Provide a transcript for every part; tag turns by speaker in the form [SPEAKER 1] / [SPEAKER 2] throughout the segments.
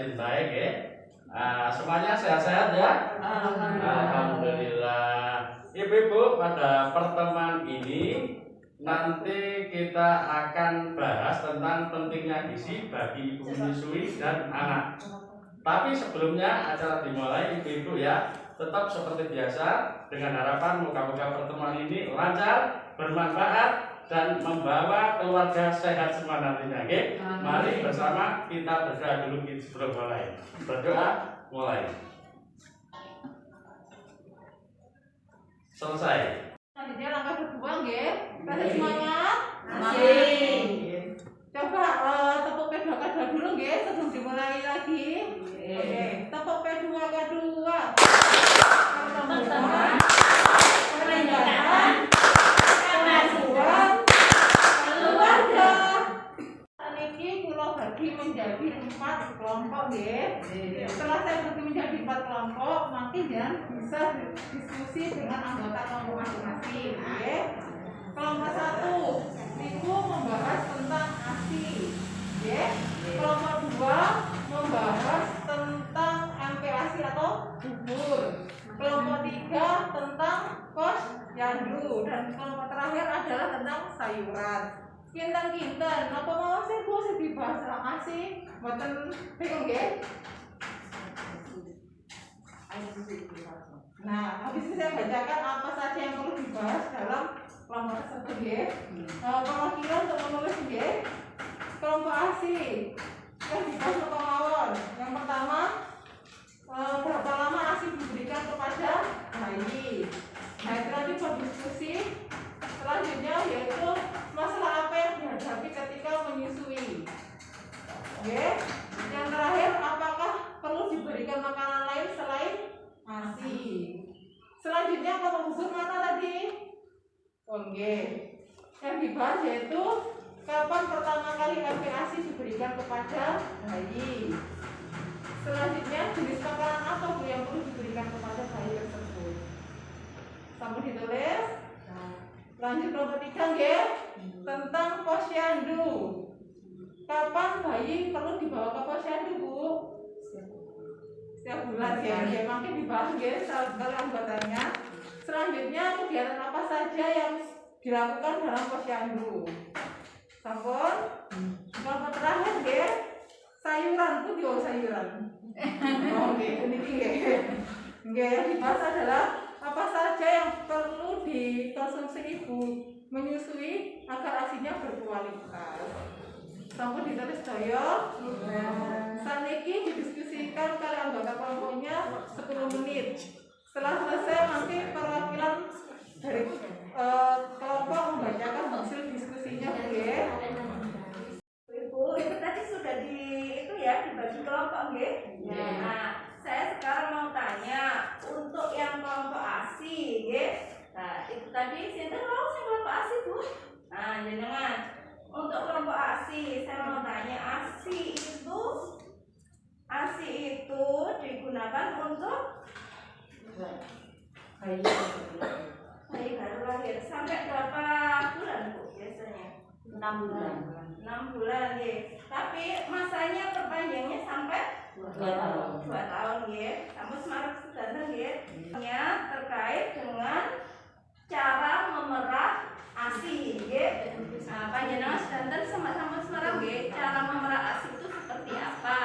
[SPEAKER 1] cintai ya. Semuanya sehat-sehat ya? Alhamdulillah. Ibu-ibu, pada pertemuan ini nanti kita akan bahas tentang pentingnya gizi bagi ibu menyusui dan anak. Tapi sebelumnya acara dimulai, ibu-ibu ya, tetap seperti biasa dengan harapan moga-moga pertemuan ini lancar, bermanfaat, dan membawa keluarga sehat semua nantinya. Oke? Mari bersama kita berdoa dulu sebelum mulai. Berdoa mulai. Selesai.
[SPEAKER 2] Selanjutnya langkah kedua, nggih. Kasih semangat. Coba tepuk kedua dulu, nggih, sebelum dimulai lagi. Oke, tepuk kedua. Teman-teman, perencanaan, kemajuan, keluarga. Saat ini kula bagi menjadi 4 kelompok, nggih. Setelah saya bagi menjadi 4 kelompok, makin ya bisa diskusi dengan anggota kelompok masing-masing, nggih. Kelompok 1 itu membahas tentang ASI, nggih. Kelompok 2 membahas tentang MPASI atau bubur. Kelompok 3 tentang posyandu, dan kelompok terakhir adalah tentang sayuran. Kinten, apa mau sih Bu sing dibahas ASI? Mboten bingung nggih? Nah, habis ini saya bacakan apa saja yang perlu dibahas dalam kelompok tersebut, nggih. Perwakilan untuk menulis, nggih. Kelompok ASI yang dibahas mawon. Yang pertama, berapa lama ASI diberikan kepada bayi. Nah, itu nanti berdiskusi. Selanjutnya yaitu masalah apa yang dihadapi ketika menyusui. Oke. Yang terakhir, apakah perlu diberikan makanan lain selain ASI. Selanjutnya kelompok bubur mana tadi? Oke. Yang dibahas yaitu kapan pertama kali MPASI diberikan kepada bayi. Selanjutnya jenis makanan apa Bu yang perlu diberikan kepada bayi tersebut. Sampai ditulis. Lanjut kelompok 3, nggih, tentang posyandu. Kapan bayi perlu dibawa ke posyandu, Bu? Setiap bulan ya, makin dibahas nggih sekali anggotanya. Selanjutnya kegiatan apa saja yang dilakukan dalam posyandu. Sampun. Kelompok terakhir nggih, sayuran Bu, sayuran. Oke, ini nggih. Nggih, yang dibahas adalah apa saja yang perlu dikonsumsi ibu menyusui agar ASINya berkualitas. Sampun ditulis daya. Saniki didiskusikan kali anggota kelompoknya 10 menit. Setelah selesai nanti perwakilan dari kelompok membacakan hasil diskusinya, Bu ya.
[SPEAKER 3] Ibu, itu tadi sudah dibagi kelompok, nggih. Nah, saya sekarang mau tanya untuk yang kelompok ASI, nggih. Nah, itu tadi sinten mau sing kelompok ASI, Bu? Nah, jenengan untuk kelompok ASI, saya mau tanya ASI itu digunakan untuk bayi baru lahir sampai berapa bulan, Bu, biasanya?
[SPEAKER 4] 6 bulan.
[SPEAKER 3] 6 bulan, nggih. Tapi masanya perpanjangnya sampai 2 tahun, nggih. Kamu semarang sedanten, nggih. Terkait dengan cara memerah ASI, nggih. Nah, panjenengan sedanten sama-sama semarang, nggih. Cara memerah ASI itu seperti apa?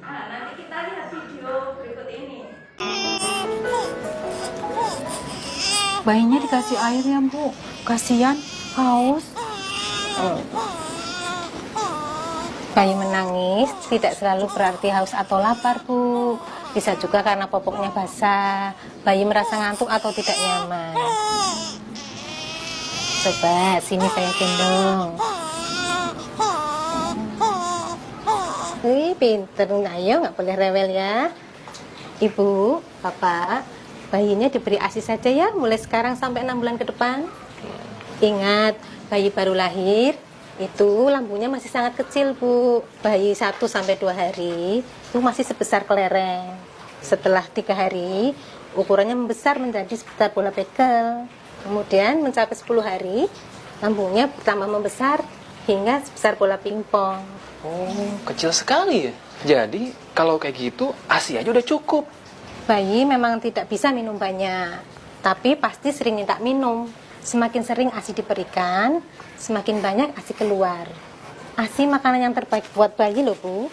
[SPEAKER 3] Nah, nanti kita lihat video berikut ini.
[SPEAKER 5] Bayinya dikasih air ya, Bu. Kasihan, haus. Bayi menangis tidak selalu berarti haus atau lapar, Bu. Bisa juga karena popoknya basah. Bayi merasa ngantuk atau tidak nyaman. Coba, sini saya gendong. Wih, pinter. Ayo, nggak boleh rewel ya. Ibu, Bapak, bayinya diberi ASI saja ya, mulai sekarang sampai 6 bulan ke depan. Ingat, bayi baru lahir itu lambungnya masih sangat kecil, Bu. Bayi 1-2 hari itu masih sebesar kelereng. Setelah 3 hari ukurannya membesar menjadi sekitar bola bekel. Kemudian mencapai 10 hari lambungnya bertambah membesar hingga sebesar bola pingpong.
[SPEAKER 6] Oh, kecil sekali ya?
[SPEAKER 4] Jadi kalau kayak gitu ASI aja udah cukup.
[SPEAKER 5] Bayi memang tidak bisa minum banyak, tapi pasti sering minta minum. Semakin sering ASI diberikan, semakin banyak ASI keluar. ASI makanan yang terbaik buat bayi loh, Bu.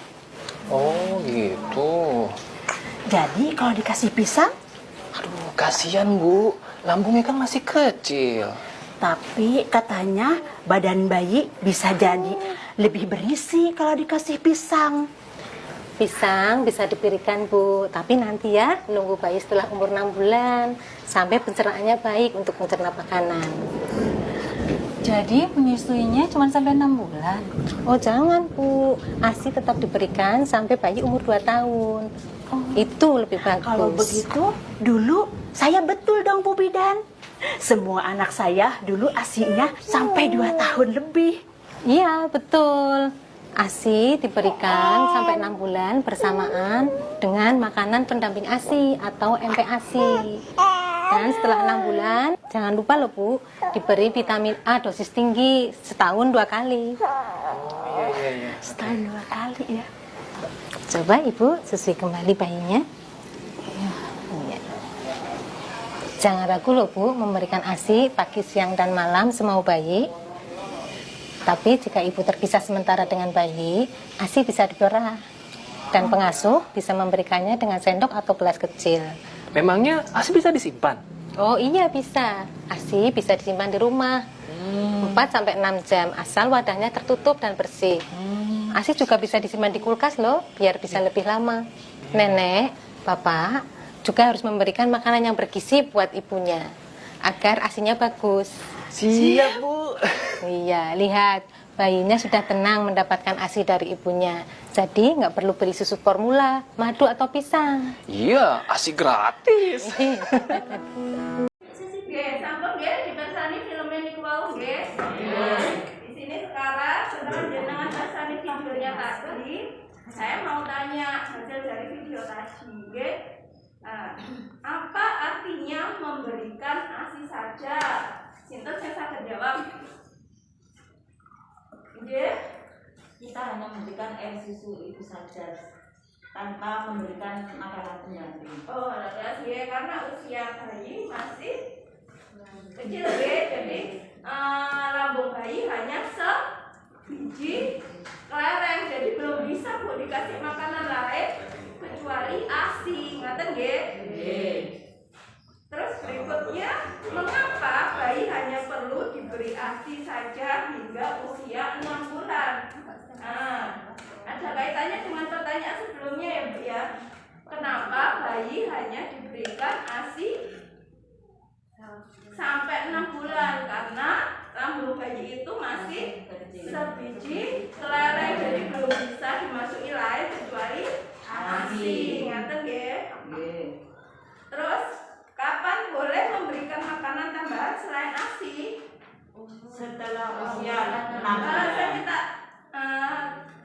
[SPEAKER 4] Oh gitu.
[SPEAKER 6] Jadi kalau dikasih pisang,
[SPEAKER 4] Aduh, kasihan Bu, lambungnya kan masih kecil.
[SPEAKER 6] tapi katanya badan bayi bisa jadi lebih berisi kalau dikasih pisang.
[SPEAKER 5] Pisang bisa diberikan, Bu, tapi nanti ya nunggu bayi setelah umur 6 bulan sampai pencernaannya baik untuk mencerna makanan.
[SPEAKER 7] Jadi menyusuinya cuma sampai 6 bulan.
[SPEAKER 5] Oh jangan, Bu, ASI tetap diberikan sampai bayi umur 2 tahun. Itu lebih bagus.
[SPEAKER 6] Kalau begitu, dulu saya betul dong Bu Bidan. Semua anak saya dulu ASI-nya sampai 2 tahun lebih.
[SPEAKER 5] Iya, betul. ASI diberikan sampai 6 bulan bersamaan dengan makanan pendamping ASI atau MPASI. Dan setelah 6 bulan, jangan lupa loh Bu, diberi vitamin A dosis tinggi setahun 2 kali.
[SPEAKER 4] Iya.
[SPEAKER 6] Setahun 2 kali ya.
[SPEAKER 5] Coba Ibu susui kembali bayinya. Iya. Jangan ragu loh Bu, memberikan ASI pagi, siang, dan malam semau bayi. Tapi jika Ibu terpisah sementara dengan bayi, ASI bisa diperah. Dan pengasuh bisa memberikannya dengan sendok atau gelas kecil.
[SPEAKER 4] Memangnya ASI bisa disimpan?
[SPEAKER 5] Oh iya bisa. ASI bisa disimpan di rumah 4-6 jam asal wadahnya tertutup dan bersih. ASI juga bisa disimpan di kulkas loh, biar bisa lebih lama. Nenek, Bapak juga harus memberikan makanan yang bergizi buat ibunya agar ASInya bagus.
[SPEAKER 4] Siap Bu.
[SPEAKER 5] Iya, lihat bayinya sudah tenang mendapatkan ASI dari ibunya. Jadi nggak perlu beli susu formula, madu atau pisang.
[SPEAKER 4] Iya, ASI gratis.
[SPEAKER 3] Nggih, sampun nggih dipersani filmnya niku wau nggih. Di sini sekarang setelah jenengan persani videonya tadi, saya mau tanya hasil dari video tadi, nggih. Apa artinya memberikan ASI saja? Sinten sing saged jawab? Nggih.
[SPEAKER 8] Kita hanya memberikan air susu itu saja tanpa memberikan makanan pendamping.
[SPEAKER 3] Oh, jelas ya, karena usia bayi masih kecil ya, jadi lambung bayi hanya sebiji kelereng, jadi belum bisa Bu dikasih makanan lain kecuali ASI, ngaten nggih? Terus berikutnya, mengapa bayi hanya perlu diberi ASI saja hingga usia 6 bulan? Ada kaitannya dengan pertanyaan sebelumnya ya Bu ya. Kenapa bayi hanya diberikan ASI sampai 6 bulan? Karena lambung bayi itu masih sebiji kelereng, jadi belum bisa dimasuki lain kecuali ASI. Ngaten nggih? Terus kapan boleh memberikan makanan tambahan selain ASI?
[SPEAKER 8] Setelah usia 6
[SPEAKER 3] Saya minta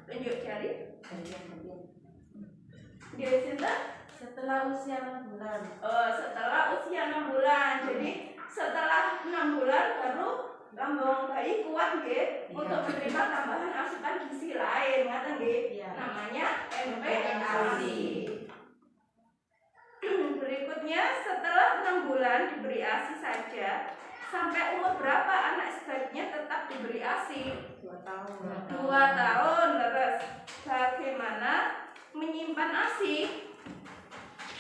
[SPEAKER 3] tunjuk jari. Nggih, sinten?
[SPEAKER 8] setelah usia 6 bulan.
[SPEAKER 3] Oh, setelah usia 6 bulan. Jadi setelah 6 bulan baru lambung bayi kuat nggih untuk menerima tambahan asupan gizi lain, ngaten nggih? Namanya MPASI. Berikutnya, setelah 6 bulan diberi ASI saja, sampai umur berapa anak sebaiknya tetap diberi ASI?
[SPEAKER 8] 2 tahun.
[SPEAKER 3] 2 tahun. Terus bagaimana menyimpan ASI?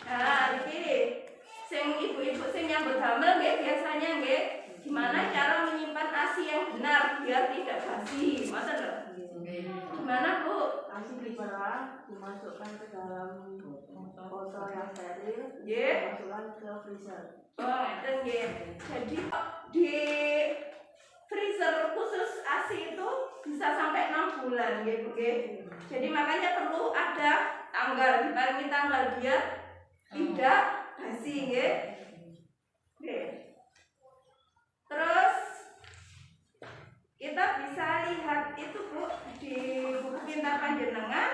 [SPEAKER 3] Nah, ini sing ibu-ibu sing nyambut hamil nggih biasanya nggih, gimana cara menyimpan ASI yang benar biar tidak basi? Ngoten lho. Gimana Bu?
[SPEAKER 8] ASI diperah, dimasukkan ke dalam botol yang steril,
[SPEAKER 3] Nggih.
[SPEAKER 8] dimasukkan ke freezer.
[SPEAKER 3] Oh, ngeten nggih. Jadi di freezer khusus ASI itu bisa sampai 6 bulan nggih Bu nggih. Jadi makanya perlu ada tanggal, diparingi tanggal biar tidak basi nggih. Nggih. Terus kita bisa lihat itu Bu di buku pintar panjenengan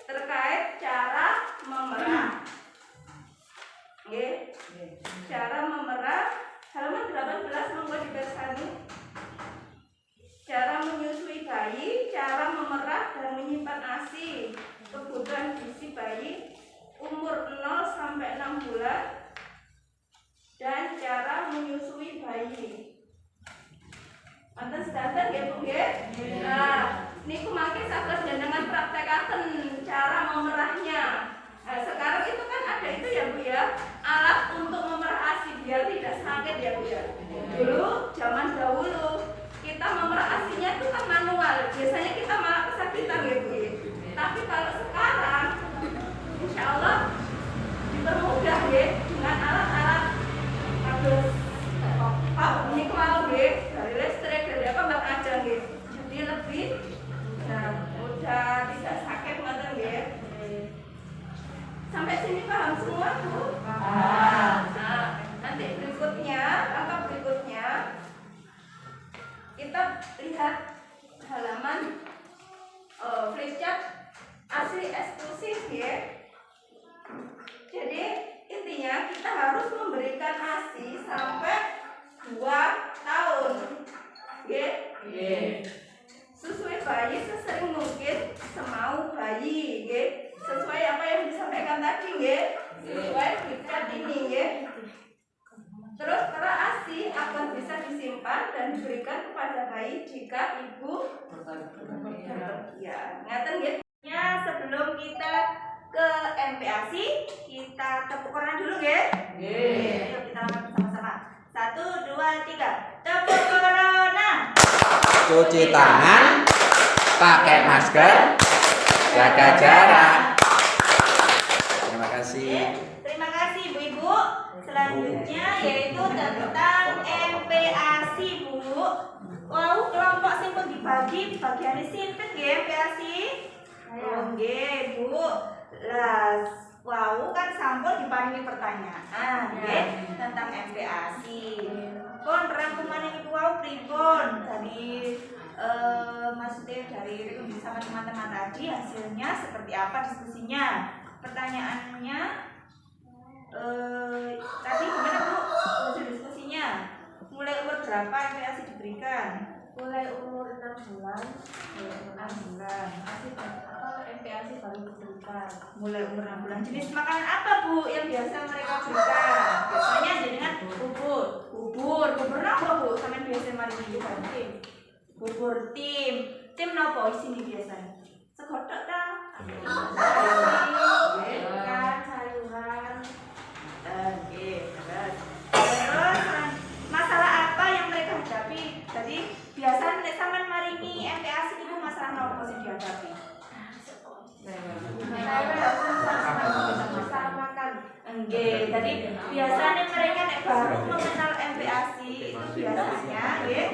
[SPEAKER 3] terkait cara memerah. Nggih. Cara memerah halaman 18 monggo dibersani. Cara menyusui bayi, cara memerah dan menyimpan ASI. memerahnya. Nah, sekarang itu kan ada itu ya Bu ya, alat untuk memerah ASI biar tidak sakit ya Bu ya. Dulu zaman dahulu kita memerah ASINya itu kan manual, biasanya kita malah kesakitan ya Bu ya. Tapi kalau sekarang insya Allah dipermudah ya dengan alat-alat kabel nikmal ya, dari listrik dari apa mbak aja ya. Jadi lebih mudah, tidak sakit ngoten ya. Sampai sini paham semua Bu? Nah, nanti berikutnya, langkah berikutnya kita lihat halaman flipchart ASI eksklusif ya. Jadi intinya kita harus memberikan ASI sampai 2 tahun. Ya. Susui bayi sesering mungkin semau bayi, ya. Sesuai apa yang disampaikan tadi, ya. Sesuai flipchart ini, ya. Terus para ASI akan bisa disimpan dan diberikan kepada bayi jika ibu ya. Ngaten ya. Sebelum kita ke MPASI, kita tepuk tangan dulu, ya. Ayo kita lakukan bersama-sama. 1, 2, 3. Tepuk corona.
[SPEAKER 9] Cuci tangan, pakai masker, jaga jarak. Terima kasih.
[SPEAKER 3] Terima kasih Bu-ibu. Selanjutnya yaitu tentang MPASI Bu. Wow, kelompok sing pun dibagi bagiannya sinten nggih MPASI? Nggih Bu. Lah, wow kan sampun diparingi pertanyaan nggih tentang MPASI. Pun rangkuman ibu wow pripun dari maksudnya dari sama teman-teman tadi hasilnya seperti apa diskusinya? Pertanyaannya tadi gimana Bu hasil diskusinya? Mulai umur berapa MPASI diberikan? Mulai umur 6 bulan. 6 bulan. Apa MPASI baru diberikan? Mulai umur 6 bulan. Jenis makanan apa Bu yang biasa mereka berikan? Biasanya dengan bubur. Bubur apa Bu? Sampeyan biasa mari tim. Bubur tim. Tim napa isine biasanya? Segodhok ta? Ikan, sayuran. Oke, terus masalah apa yang mereka hadapi? Jadi biasanya nek sampean maringi MPASI itu masalah napa sing dihadapi? Nggih, jadi biasanya mereka nek baru mengenal MPASI itu biasanya nggih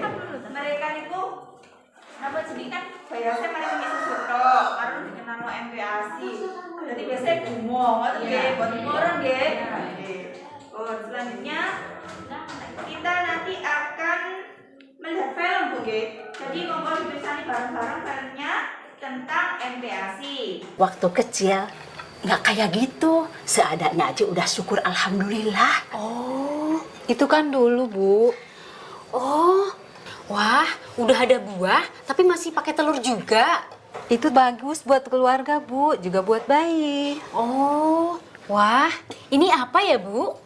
[SPEAKER 3] mereka itu napa jenenge kan biasanya mereka susu tok karo dikenal MPASI. Jadi biasanya gumoh ngoten nggih, boten murun nggih. Selanjutnya kita nanti akan melihat film Bu nggih. Jadi monggo dipirsani bareng-bareng filmnya tentang MPASI.
[SPEAKER 6] Waktu kecil nggak kayak gitu, seadanya aja udah syukur alhamdulillah.
[SPEAKER 7] Oh, itu kan dulu Bu. Oh, wah, udah ada buah tapi masih pakai telur juga. Itu bagus buat keluarga Bu, juga buat bayi. Oh, wah, ini apa ya Bu?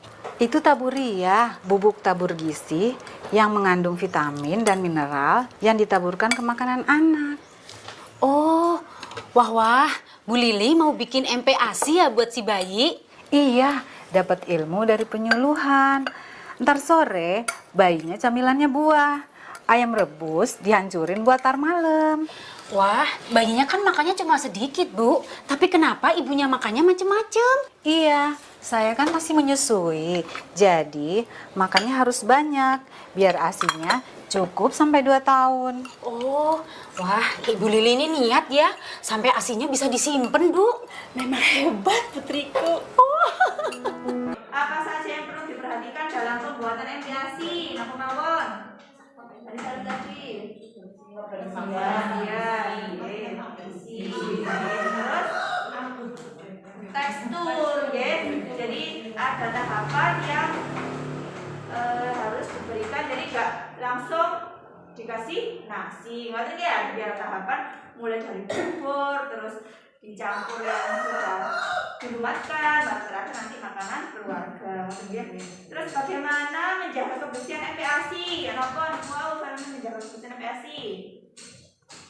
[SPEAKER 10] Itu taburia, bubuk tabur gizi yang mengandung vitamin dan mineral yang ditaburkan ke makanan anak.
[SPEAKER 7] Oh, wah, Bu Lili mau bikin MPASI ya buat si bayi?
[SPEAKER 10] Iya, dapat ilmu dari penyuluhan. Ntar sore bayinya camilannya buah. Ayam rebus dihancurin buat tar malam.
[SPEAKER 7] Wah, bayinya kan makannya cuma sedikit, Bu. Tapi kenapa ibunya makannya macem-macem?
[SPEAKER 10] Iya, saya kan masih menyusui. Jadi makannya harus banyak biar ASINya cukup sampai 2 tahun.
[SPEAKER 7] Oh, wah, Ibu Lili ini niat ya. Sampai ASINya bisa disimpen, Bu.
[SPEAKER 6] Memang hebat putriku.
[SPEAKER 3] Apa saja yang perlu diperhatikan dalam pembuatan MPASI? Napa mawon? Dari tadi. Terus tekstur, ya. Jadi ada tahapan yang harus diberikan. Jadi nggak langsung dikasih nasi, ngerti ya? Biar tahapan mulai dari bubur, terus dicampur yang sudah dilumatkan, baru terakhir nanti makanan keluarga, ya. Terus bagaimana menjaga kebersihan MPASI? Kenapa mau menjaga kebersihan MPASI?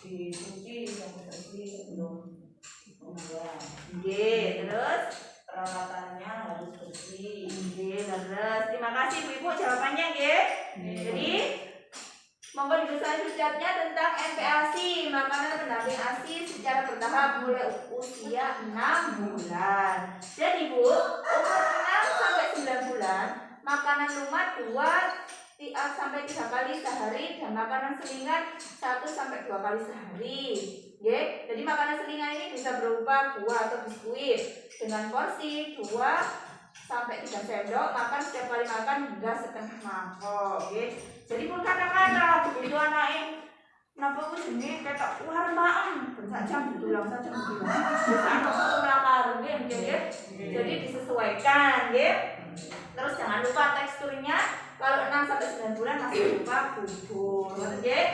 [SPEAKER 3] Dicuci yang bersih belum. Nggih, terus
[SPEAKER 8] Peralatannya harus bersih.
[SPEAKER 3] nggih, leres. Terima kasih Bu Ibu jawabannya nggih. Jadi monggo ditulis selanjutnya tentang MPASI, makanan pendamping ASI secara bertahap mulai usia 6 bulan. Jadi Bu, umur 6 sampai 9 bulan, makanan lumat 2 sampai 3 kali sehari dan makanan selingan 1 sampai 2 kali sehari. Oke, jadi makanan selingan ini bisa berupa buah atau biskuit dengan porsi 2 sampai 3 sendok, makan setiap kali makan hingga setengah mangkok. Oke. Jadi pun kata-kata begitu anaknya napa ku jenenge ketok luar maem ben sak jam diulang saja mungkin. Biasa anak melakar nggih. Jadi disesuaikan nggih. Terus jangan lupa teksturnya kalau 6 sampai 9 bulan masih berupa bubur. Nggih.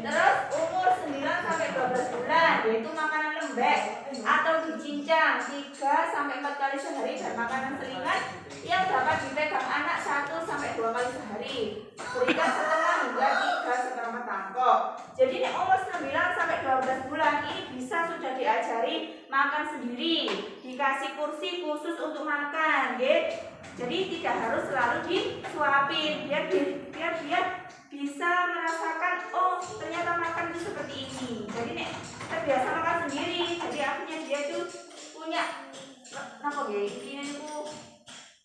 [SPEAKER 3] Terus umur 9 sampai 12 bulan yaitu makanan lembek atau dicincang 3 sampai 4 kali sehari dan makanan selingan yang dapat dipegang anak 1 sampai 2 kali sehari. Berikan setengah hingga 3,5 mangkok. Jadi nek umur 9 sampai 12 bulan ini bisa sudah diajari makan sendiri, dikasih kursi khusus untuk makan, nggih. Jadi tidak harus selalu disuapin, biar dia bisa merasakan oh ternyata makan itu seperti ini. Jadi nek terbiasa makan sendiri, jadi akhirnya dia itu punya apa nggih? Ini itu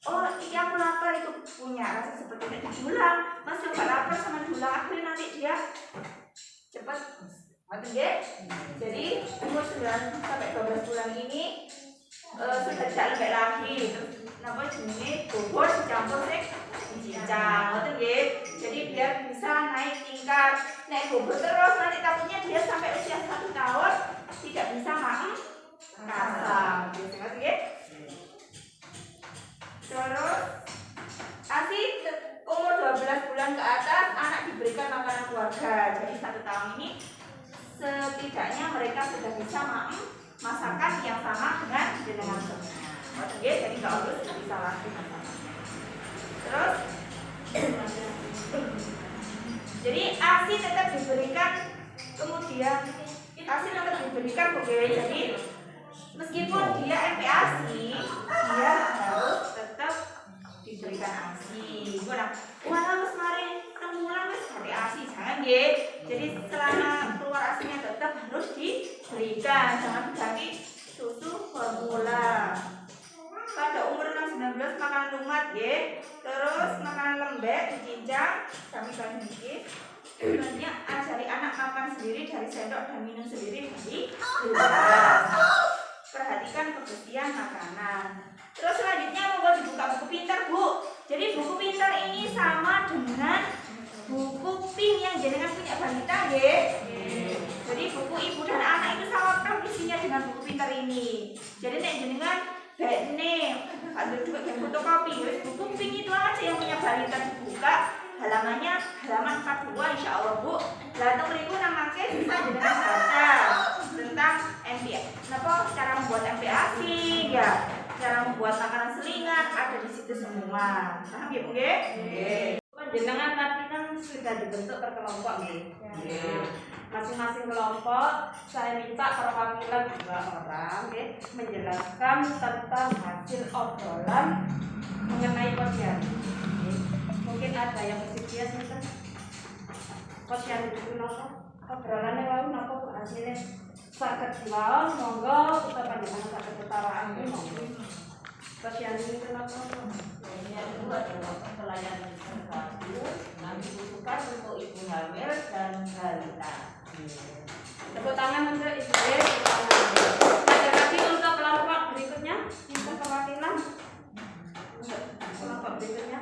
[SPEAKER 3] oh ini aku lapar itu punya rasa seperti nek diulang, masih nggak lapar sama diulang akhirnya nanti dia cepat mati nggih. Jadi umur 9 sampai 12 bulan ini sudah tidak lembek lagi. Terus napa jenenge bubur dicampur sing dicincang ngoten nggih. Jadi biar bisa naik tingkat. Nek bubur terus nanti takutnya dia sampai usia 1 tahun tidak bisa makan kasar. Gitu nggih. Terus ASI umur 12 bulan ke atas anak diberikan makanan keluarga. Jadi 1 tahun ini setidaknya mereka sudah bisa masakan yang sama dengan semua. Oke, jadi nggak harus bisa lagi masakannya. Terus, jadi ASI tetap diberikan, kemudian ASI tetap diberikan, oke. Jadi meskipun dia MPASI, dia harus tetap diberikan ASI. Wah, mas mari kemulan mas dari ASI, jangan ya. Jadi selama keluar ASInya tetap harus diberikan, jangan diganti susu formula. Pada umur 6-19 makanan lumat ya, terus makanan lembek dicincang sami-sami sedikit. Sebenarnya ajari anak makan sendiri dari sendok dan minum sendiri dari gelas. Perhatikan kebersihan makanan. Terus selanjutnya mau dibuka buku pintar Bu. Jadi buku pintar ini sama dengan buku pink yang jenengan punya balita ya. Jadi buku ibu dan anak itu sama isinya dengan buku pintar ini. Jadi nek jenengan nih, ada juga yang fotokopi. Buku pink itu aja yang punya balita dibuka. Halamannya halaman 42 insya Allah Bu. Lalu beriku namanya bisa jenengan baca tentang MPASI. Kenapa cara membuat MPASI ya? Cara membuat makanan selingan ada di situ semua. Paham ya Bu? Jenengan tadi kan sudah dibentuk per kelompok nih. Masing-masing kelompok saya minta perwakilan 2 orang menjelaskan tentang hasil obrolan mengenai posyandu. Mungkin ada yang bersedia sih posyandu itu nopo obrolannya lalu nopo hasilnya sakit lawan monggo kita panjangkan sakit ketaraan ini monggo posyandu itu nopo
[SPEAKER 8] Yang kedua adalah pelayanan terpadu yang dibutuhkan untuk ibu hamil dan balita.
[SPEAKER 3] Tepuk tangan untuk ibu ya. Ada lagi untuk kelompok berikutnya minta perwakilan untuk kelompok berikutnya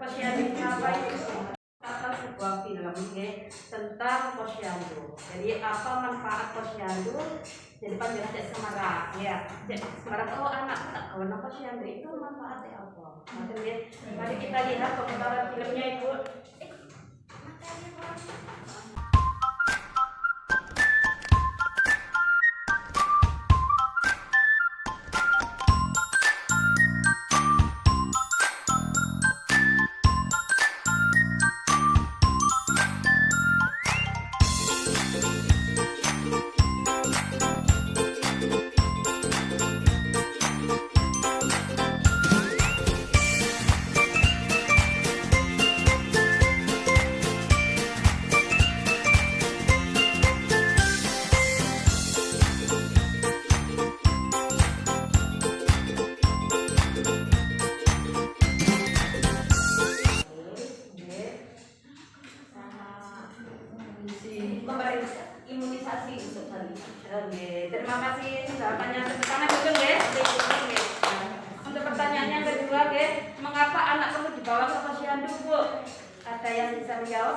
[SPEAKER 3] posyandu apa itu? Akan sebuah film tentang posyandu. Jadi apa manfaat posyandu? Jadi panjang cek Semarang ya. Cek Semarang oh anak tak kawan posyandu itu manfaatnya apa? Mari kita lihat komentaran filmnya Ibu.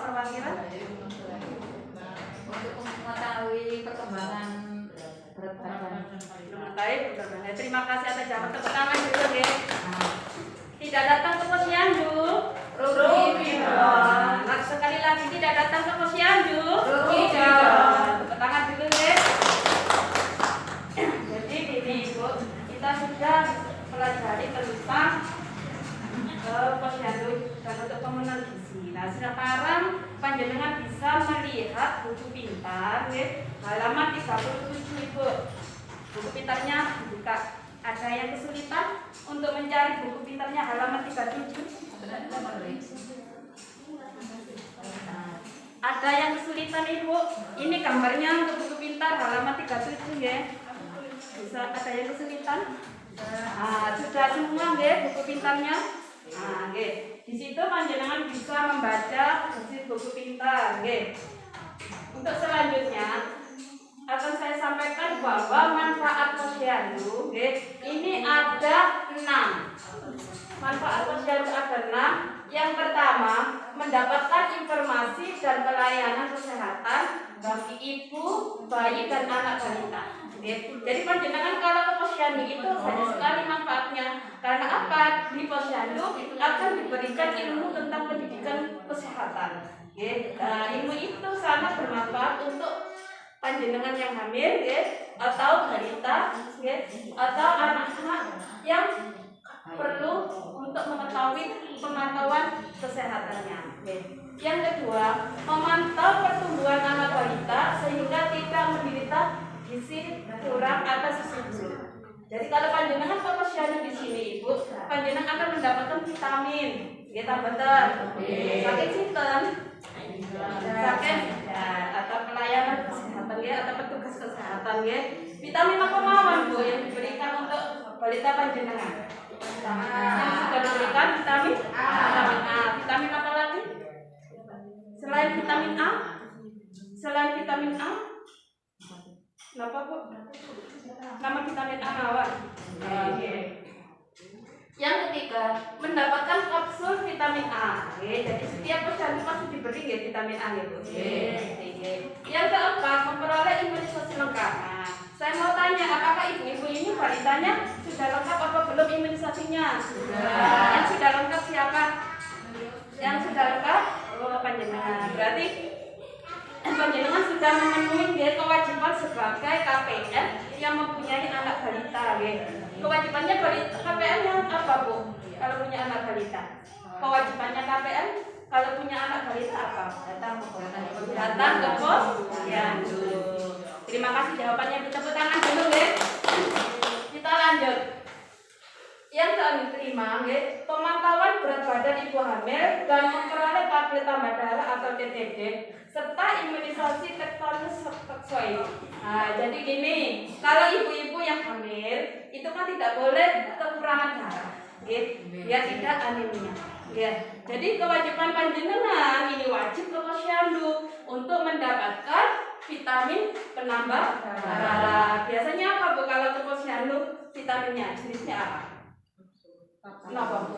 [SPEAKER 3] perwakilan?
[SPEAKER 8] Untuk mengetahui perkembangan berat badan.
[SPEAKER 3] Terima kasih atas jawaban. Tepuk tangan dulu ya. Tidak datang ke posyandu, rugi dong. Sekali lagi tidak datang ke posyandu, rugi dong. Tepuk tangan dulu ya. Jadi gini Ibu, kita sudah pelajari tentang posyandu dan untuk pemenuhan gizi. Nah sekarang panjenengan bisa melihat buku pintar ya, halaman 37 Ibu. Buku pintarnya dibuka. Ada yang kesulitan untuk mencari buku pintarnya halaman 37? Ada yang kesulitan Ibu? Ini gambarnya untuk buku pintar halaman 37 ya. Bisa ada yang kesulitan? Sudah semua ya buku pintarnya? Di situ panjenengan bisa membaca hasil buku pintar ya. Untuk selanjutnya akan saya sampaikan bahwa manfaat posyandu ini ada 6. Manfaat posyandu ada 6. Yang pertama, mendapatkan informasi dan pelayanan kesehatan bagi ibu, bayi dan anak balita. Jadi panjenengan kalau ke posyandu itu banyak sekali manfaatnya. Karena apa? Di posyandu akan diberikan ilmu tentang pendidikan kesehatan. Ilmu itu sangat bermanfaat untuk panjenengan yang hamil atau balita atau anak-anak yang perlu untuk mengetahui pemantauan kesehatannya. Yang kedua, memantau pertumbuhan anak balita sehingga tidak menderita gizi kurang atau gizi buruk. Jadi kalau panjenengan ke posyandu di sini Ibu, panjenengan akan mendapatkan vitamin. Kita betul. Sakit sinten? Sakit atau pelayanan kesehatan atau petugas kesehatan vitamin apa mawon Bu yang diberikan untuk balita panjenengan? Yang sudah diberikan vitamin A. Vitamin apa lagi? Selain vitamin A? Kenapa Bu? Nama vitamin A mawon. Yang ketiga, mendapatkan kapsul vitamin A. Jadi setiap posyandu pasti diberi vitamin A Bu. Yang keempat, memperoleh imunisasi lengkap. Saya mau tanya, apakah ibu-ibu ini balitanya sudah lengkap apa belum imunisasinya? Yang sudah lengkap siapa? Yang sudah lengkap? Panjenengan. Berarti panjenengan sudah memenuhi kewajiban sebagai KPN yang mempunyai anak balita. Kewajibannya KPN yang apa Bu? Kalau punya anak balita, kewajibannya KPN kalau punya anak balita apa? Datang ke posyandu. Terima kasih jawabannya. Tepuk tangan dulu Kita lanjut. Yang kelima, pemantauan berat badan ibu hamil dan memperoleh tablet tambah darah atau TTD serta imunisasi tetanus toksoid. Jadi gini, kalau ibu-ibu yang hamil itu kan tidak boleh kekurangan darah, biar tidak anemia. Jadi kewajiban panjenengan ini wajib ke posyandu untuk mendapatkan vitamin penambah darah. Biasanya apa Bu kalau ke posyandu vitaminnya jenisnya apa? Napa?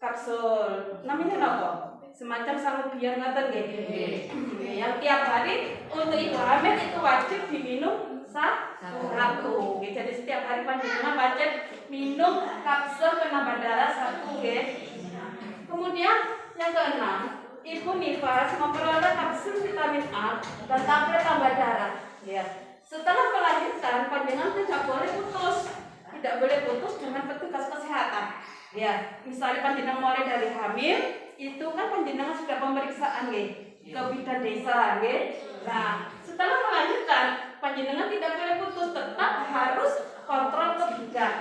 [SPEAKER 3] Kapsul. Namanya napa? Semacam sangubian ngaten nggih. Yang tiap hari untuk ibu hamil itu wajib diminum satu. Jadi setiap hari panjenengan wajib minum kapsul penambah darah 1 Kemudian yang keenam, ibu nifas memperoleh kapsul vitamin A dan tablet tambah darah. Setelah melahirkan panjenengan tidak boleh putus. Tidak boleh putus dengan petugas kesehatan. Misalnya panjenengan mulai dari hamil, itu kan panjenengan sudah pemeriksaan ke bidan desa. Nah, setelah melahirkan, panjenengan tidak boleh putus, tetap harus kontrol ke bidan.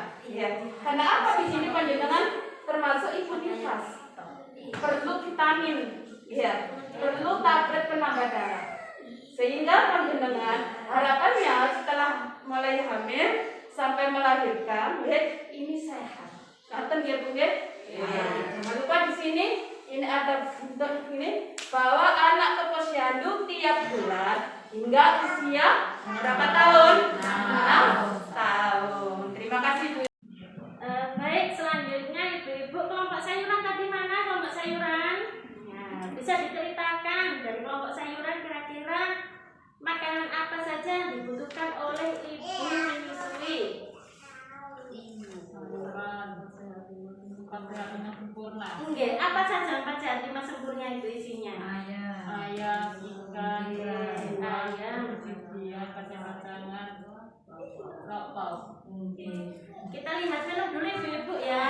[SPEAKER 3] Karena apa di sini panjenengan termasuk ibu nifas, perlu vitamin, perlu tablet penambah darah. Sehingga panjenengan harapannya setelah mulai hamil sampai melahirkan, ini sehat. Ngaten Bu jangan lupa di sini ini ada bentuk ini bahwa anak ke posyandu tiap bulan hingga usia berapa tahun? 6 tahun. Terima kasih Bu.
[SPEAKER 11] Baik, selanjutnya ibu-ibu kelompok sayuran tadi mana kelompok sayuran? Bisa diceritakan ibu menyusui? Enggak, apa saja 4 sehat 5 sempurna itu isinya? Ayam, ikan, ayam, kacang-kacangan, rokok. Oke. Kita lihat film dulu ibu-ibu ya.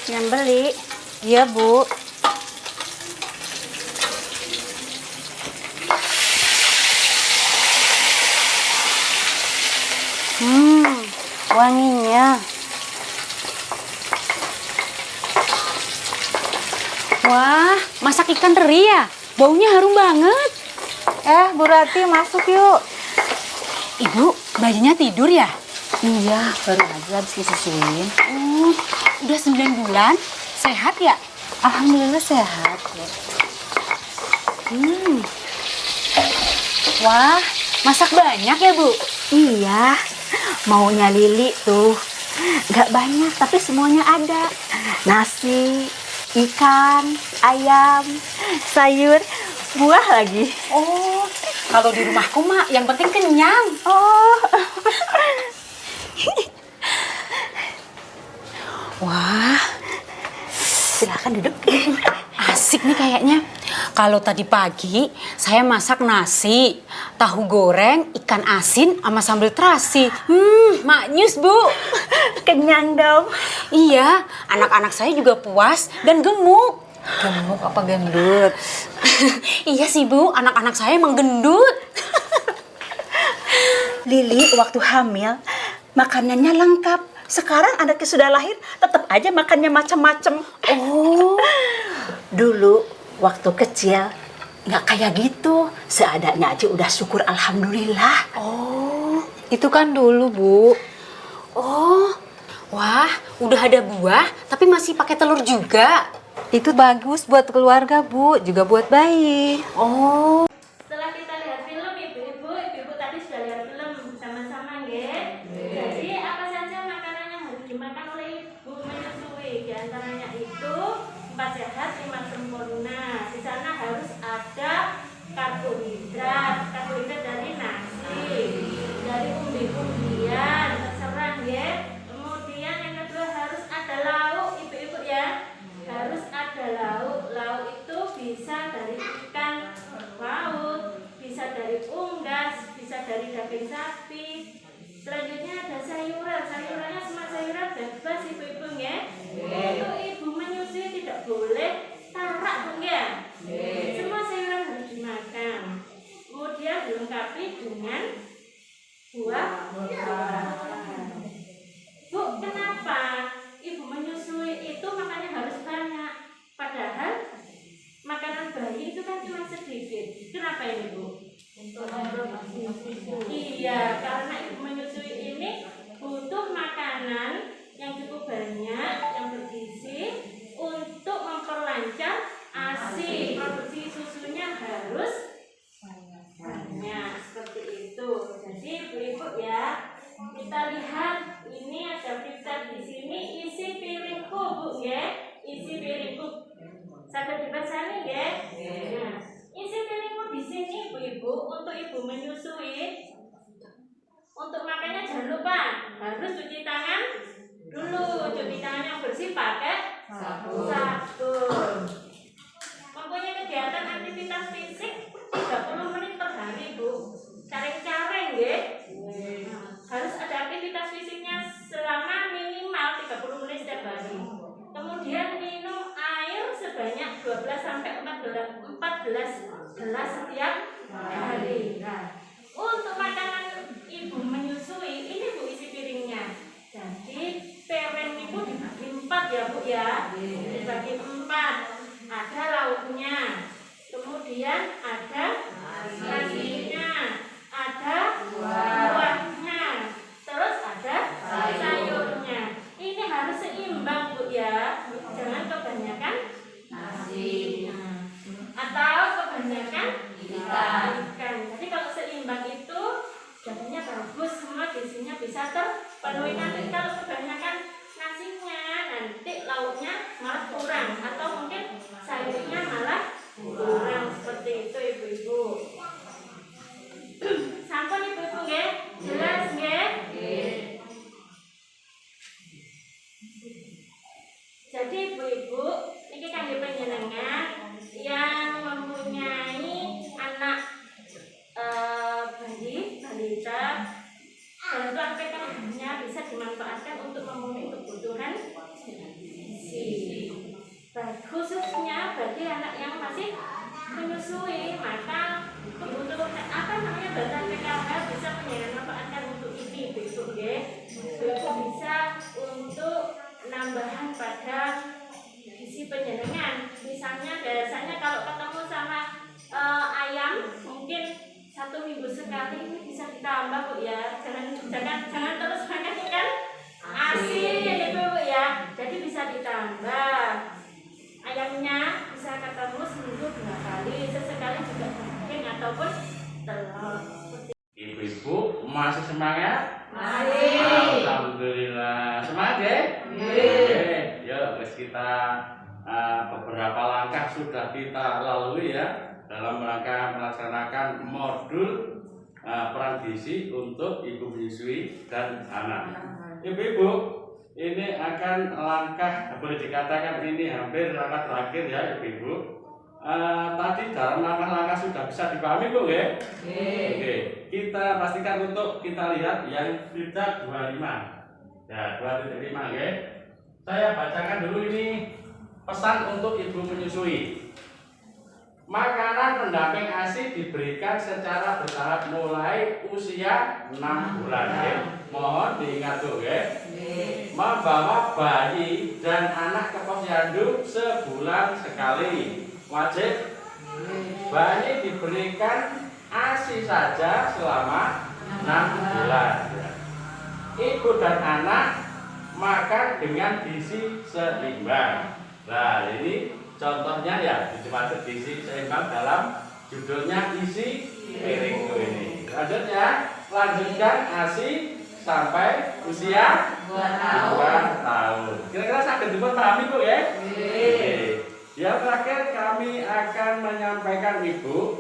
[SPEAKER 6] Yang beli?
[SPEAKER 10] Iya, Bu. Wanginya. Wah, masak ikan teri ya? Baunya harum banget.
[SPEAKER 5] Bu Rati, masuk yuk.
[SPEAKER 10] Ibu, bayinya tidur ya?
[SPEAKER 6] Iya, baru aja habis disusuin.
[SPEAKER 10] Oh, udah 9 bulan? Sehat ya?
[SPEAKER 6] Alhamdulillah sehat.
[SPEAKER 10] Wah, masak banyak ya, Bu?
[SPEAKER 6] Iya, maunya Lili tuh. Nggak banyak, tapi semuanya ada. Nasi, ikan, ayam, sayur, buah lagi.
[SPEAKER 10] Oh, kalau di rumahku mah yang penting kenyang.
[SPEAKER 6] Oh.
[SPEAKER 10] Wah,
[SPEAKER 6] silakan duduk.
[SPEAKER 10] asik nih kayaknya. Kalau tadi pagi saya masak nasi, tahu goreng, ikan asin, sama sambal terasi. Maknyus, Bu.
[SPEAKER 6] Kenyang dong.
[SPEAKER 10] Iya, anak-anak saya juga puas dan gemuk.
[SPEAKER 5] Gemuk apa gendut?
[SPEAKER 10] Iya sih, Bu, anak-anak saya emang gendut.
[SPEAKER 6] Lili waktu hamil makanannya lengkap. Sekarang anaknya sudah lahir, tetap aja makannya macam-macam.
[SPEAKER 10] Oh,
[SPEAKER 6] dulu waktu kecil nggak kayak gitu. Seadanya aja udah syukur alhamdulillah.
[SPEAKER 5] Oh, itu kan dulu, Bu.
[SPEAKER 10] oh, wah, udah ada buah, tapi masih pakai telur juga.
[SPEAKER 5] Itu bagus buat keluarga, Bu. Juga buat bayi.
[SPEAKER 10] Oh,
[SPEAKER 11] Setelah kita lihat film ibu-ibu tadi sudah lihat film bersama-sama nggih. Jadi apa saja makanan yang harus dimakan oleh ibu menyusui? Di antaranya itu 4 sehat 5 sempurna. Di sana harus ada karbohidrat dari nasi, dari umbi-umbian, terserah nggih. Kemudian yang kedua harus ada lauk ibu-ibu ya. Harus ada lauk. Lauk itu bisa dari ikan laut, bisa dari unggas, bisa dari daging sapi. Selanjutnya ada sayuran. Sayurannya semua sayuran bebas ibu-ibu ya. Untuk ibu menyusui tidak boleh tarak Bu ya. Semua sayuran harus dimakan. Kemudian dilengkapi dengan buah. Bu, kenapa ibu menyusui itu makannya harus banyak? Padahal makanan bayi itu kan cuma sedikit. Kenapa ini, Bu? Untuk memproduksi susu. Iya, karena ibu menyusui ini butuh makanan yang cukup banyak, yang bergizi untuk memperlancar ASI. Produksi susunya harus banyak seperti itu. Jadi ibu-ibu ya, kita lihat ini ada berita di sini, isi piringku Bu ya, isi piringku. Sampai dibaca nih ya. Nah, isi piringku di sini ibu-ibu untuk ibu menyusui. Untuk makannya jangan lupa harus cuci tangan dulu, cuci tangan yang bersih pakai sabun. Mempunyai kegiatan aktivitas fisik 30 menit per hari Bu. Careng-careng ya. Harus ada aktivitas fisiknya selama minimal 30 menit setiap hari. Kemudian minum air sebanyak 12 sampai 14 gelas setiap hari. Nah, untuk makanan ibu menyusui ini Bu isi piringnya. Jadi piring itu dibagi 4 ya Bu ya. Dibagi 4. Ada lauknya. Kemudian ada nasinya, ada buahnya, terus ada sayurnya. Ini harus seimbang Bu ya. Jangan kebanyakan nasi atau kebanyakan ikan. Jadi kalau seimbang itu jadinya bagus, semua gizinya bisa terpenuhi. Nanti kalau kebanyakan nasinya, nanti menyusui, maka untuk apa namanya bantuan PKH bisa memanfaatkan untuk ini besok ya. Besok bisa untuk penambahan pada gizi penjenengan. Misalnya biasanya kalau ketemu sama ayam mungkin 1 minggu sekali ini bisa ditambah Bu ya. Jangan terus makan ikan asin ya Bu ya. Jadi bisa ditambah. Ayamnya bisa ketemu seminggu 2 kali, sesekali juga daging ataupun telur.
[SPEAKER 1] Ibu-ibu masih semangat?
[SPEAKER 11] Masih.
[SPEAKER 1] Alhamdulillah. Semangat ya? Yuk, guys, kita beberapa langkah sudah kita lalui ya dalam rangka melaksanakan modul peran gizi untuk ibu menyusui dan anak. Ibu-ibu, ini akan langkah, boleh dikatakan ini hampir langkah terakhir ya ibu-ibu. Tadi dalam langkah-langkah sudah bisa dipahami Bu ya? Oke, kita pastikan untuk kita lihat yang sudah 25. Ya, 2.5 ya. Saya bacakan dulu ini pesan untuk ibu menyusui. Makanan pendamping ASI diberikan secara bertahap mulai usia 6 bulan ya. Mohon diingat tuh ya. Membawa bayi dan anak ke posyandu sebulan sekali. Wajib. Bayi diberikan ASI saja selama 6 bulan. Ibu dan anak makan dengan gizi seimbang. Nah, ini contohnya ya, dimaksud gizi seimbang dalam judulnya isi piringku ini. Lanjutkan ASI sampai usia 2 tahun. Kira-kira saya dipun pahami Bu ya? Yang terakhir kami akan menyampaikan Ibu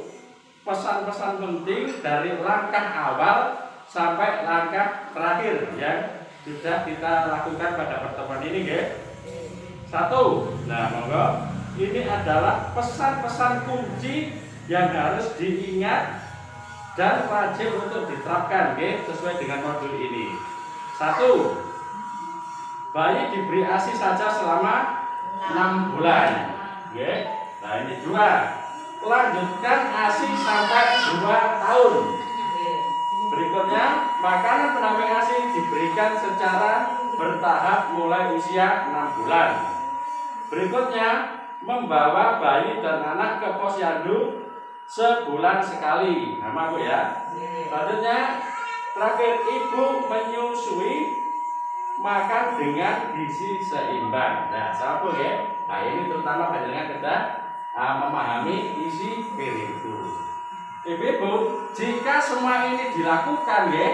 [SPEAKER 1] pesan-pesan penting dari langkah awal sampai langkah terakhir yang sudah kita lakukan pada pertemuan ini ya. 1. Nah, monggo. Ini adalah pesan-pesan kunci yang harus diingat dan wajib untuk diterapkan sesuai dengan modul ini. 1. Bayi diberi ASI saja selama 6 bulan. Nah, ini 2. Lanjutkan ASI sampai 2 tahun. Berikutnya, makanan pendamping ASI diberikan secara bertahap mulai usia 6 bulan. Berikutnya, membawa bayi dan anak ke posyandu sebulan sekali. Nama Bu ya. Selanjutnya, terakhir ibu menyusui, makan dengan gizi seimbang. Nah, sama Bu ya. Nah, ini terutama panjenengan kita memahami isi piringku. Ibu-ibu, jika semua ini dilakukan ya,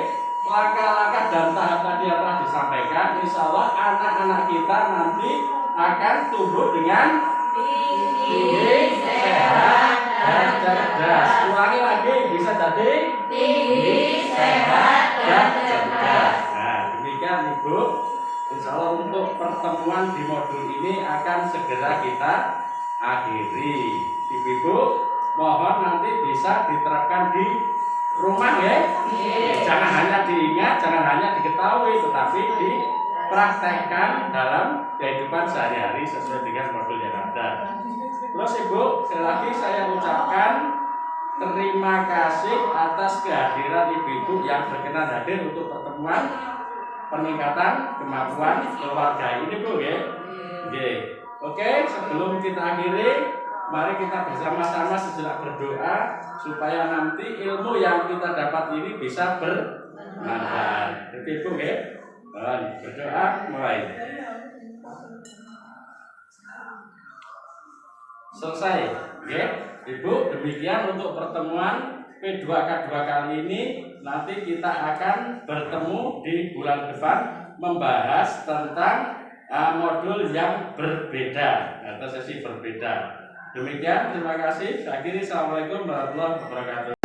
[SPEAKER 1] langkah-langkah dan tahap tadi yang telah disampaikan, insya Allah anak-anak kita nanti akan tumbuh dengan tinggi, sehat, dan cerdas. Ulangi lagi, bisa jadi tinggi, sehat, dan cerdas. Nah, demikian Ibu. Insya Allah untuk pertemuan di modul ini akan segera kita akhiri. Ibu-ibu, mohon nanti bisa diterapkan di rumah ya. Jangan hanya diingat, jangan hanya diketahui, tetapi dipraktekkan dalam kehidupan sehari-hari sesuai dengan modul yang ada. Terus Ibu, sekali lagi saya ucapkan terima kasih atas kehadiran ibu-ibu yang berkenan hadir untuk pertemuan peningkatan kemampuan keluarga ini Bu ya. Oke, sebelum kita akhiri, mari kita bersama-sama sejenak berdoa supaya nanti ilmu yang kita dapat ini bisa bermanfaat. Jadi Ibu ya, berdoa mulai. Selesai, ya. Ibu, demikian untuk pertemuan P2K2 kali ini. Nanti kita akan bertemu di bulan depan membahas tentang modul yang berbeda atau sesi berbeda. Demikian, terima kasih. Akhirnya, assalamualaikum warahmatullahi wabarakatuh.